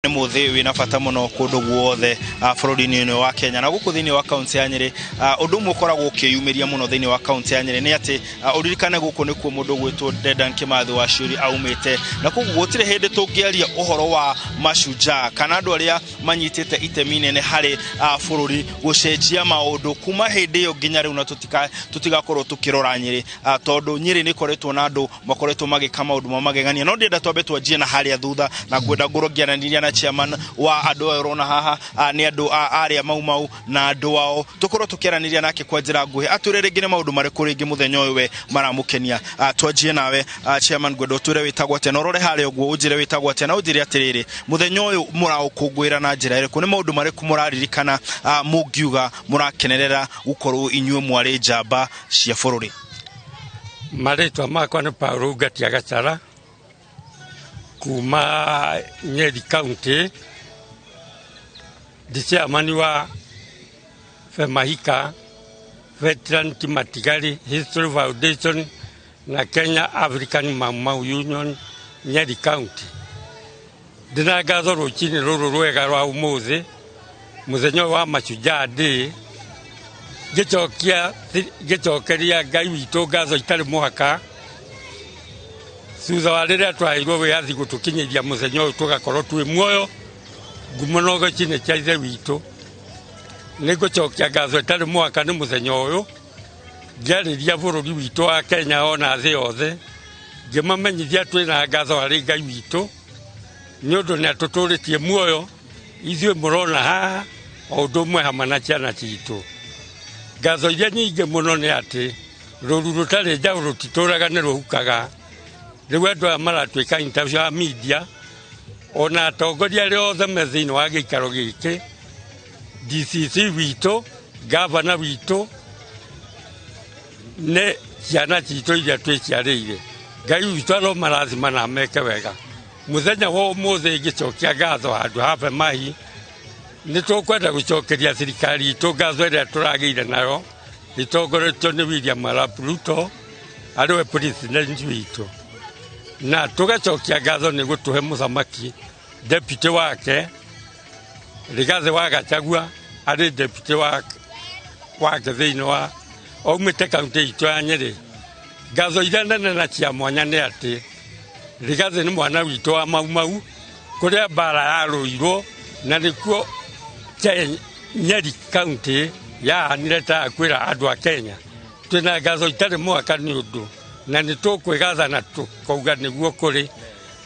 muthi wina bata muno kundu guothe bururi-ini wa Kenya na guku thiini wa kaunti ya Nyeri undu mwe koragwo ukiyumiria muno thiini wa kaunti ya Nyeri ni ati uririkane guku nikuo mundu gwitwo Dedan Kimathi wa Ciuri aumite na kugu gutire hindi tungiaria uhoro wa mashujaa kana andu aria manyitite itemi nene hari bururi gucenjia maundu kuma hindi yo nginya riu na tutigakorwo tukirora Nyeri tondu Nyeri ni koretwo na andu makoretwo magika maundu magegania no ndienda twambe twanjie na haria thutha na gwenda ngorogiananiria na chairman wa andu arona haha ni andu aria mau na andu ao tukorwo tukiraniria nake kwa njira nguhi aturere ngine maundu mariku ringi muthenya uyu we maramukenia twanjie nawe chairman gwenda twire witagwo ate norore haria uguo unjire witagwo ate na unjire atiriri muthenya uyu muraukungwira na njira iriku ni maundu mariku muraririkana mungiuga murakenerera gukorwo inyuo mwari njamba cia bururi maritwa makwa ni Paulo Ngatia Gachara kuma Nyeri County chairman wa Femahika Veteran Kimatigari History Foundation na Kenya African Mau Union Nyeri County ndinagazo ruchini ruru rwega rwa umuthi muthenya wa mashujaa day gicokeria Ngai witu ngazo itari muhaka thutha wa riria twaheirwo wiathi gutukinyiria muthenya uyu tugakorwo twi muoyo ngumonogo chine cha ithe witu nigucokia ngazo itari muhaka ni muthenya uyu ngiariria bururi witu wa Kenya ona thi yothe ngimamenyithia twina ngazo hari Ngai witu ni undu ni atuturitie muoyo ithuĩ murona haha o undu umwe hamwe na ciana citu ngazo iria nyingi muno ni ati ruru rutari njau rutituraga ni ruhukaga riu andu aya maratwika interview ya media ona atongoria riothe me thiini wa giikaro giki DCC witu gavana witu ne ciana citu iria twiciarĩire Ngai witu aro marathima na meke wega muthenya wa umuthi gicokia ngatho handu habe mahi ni tukwenda gucokeria thirikari itu ngatho iria turageire nayo itongoretio ni William Arap Ruto ariwe president witu na tugacokia ngatho ni gutuhe muthamaki deputy wake Rigathi wa Gachagua ari deputy wake thiini wa aumite kaunti itu ya Nyeri ngatho iria nene na cia mwanya ni ati Rigathi ni mwana witu wa Mau kuria bara yaruirwo na nikuo Nyeri County yahanire ta kwira andu a Kenya twina ngatho itari muhaka ni undu na ni tukwigatha na tukauga niguo kuri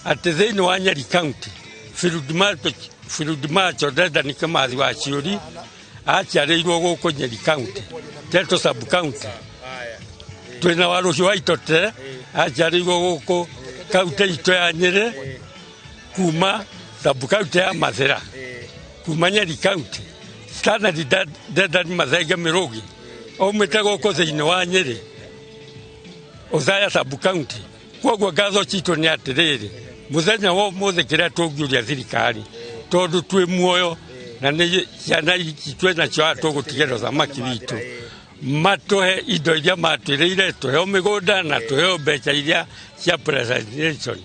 ati thiini wa Nyeri County Field March Dedan Kimathi wa Ciuri aciarĩirwo guku Nyeri County Teto sub county twina Waruhi wa Itote aciarĩirwo guku kaunti itu ya Nyeri kuma sub county ya Mathira kuma Nyeri County Standard Dedan Mathenge Mirugi aumite guku thiini wa Nyeri Othaya sub county koguo ngatho citu ni atiriri muthenya wa umuthi kiria tungiuria thirikari tondu twi muoyo na ni ciana itwe na cio tugutigera thamaki witu matuhe indo iria matwirĩire tuheo migunda na tuheo mbeca iria cia presentation.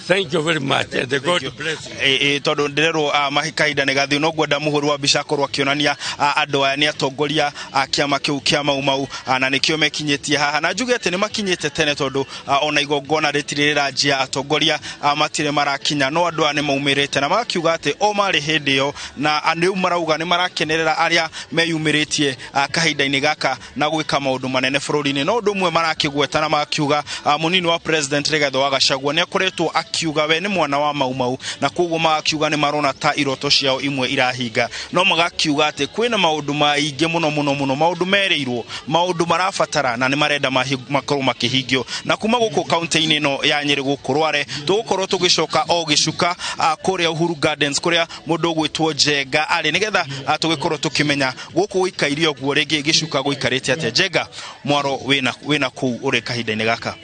Thank you very much and the God bless you. Tondu ndirero mahikaida negathi no gwenda muhuru wa bica korwa kionania andu aya ni atongoria kiama kiu kia Mau na nikio mekinyetie haha na njuge ati ni makinyete tene tondu ona igongona ritirira njia atongoria matire marakinya no andu ane maumirite na makiuga ati o mari hindi yo na andu marauga ni marakenerera aria meyumiritie kahinda-ini gaka na gwika maundu manene bururi-ini no ndu mwe marakigweta na makiuga munini wa president Rigathi wa Gachagua ni akoretwo kiuga we ni mwana wa Mau na koguo makiuga ni marona ta iroto ciao imwe irahinga no magakiuga ati kwina maundu maingi muno maundu mereirwo maundu marafatara na ni marenda makorwo makihingio na kuma guku kaunti-ini no ya Nyeri guku Rware tugukorwo tugicoka o gicuka kuria Uhuru Gardens kuria mundu gwitwo Njenga ari nigetha tugikorwo tukimenya guku guikairio guo ringi gicuka guikarite ate Njenga mwaro wina ku uri kahinda-ini gaka.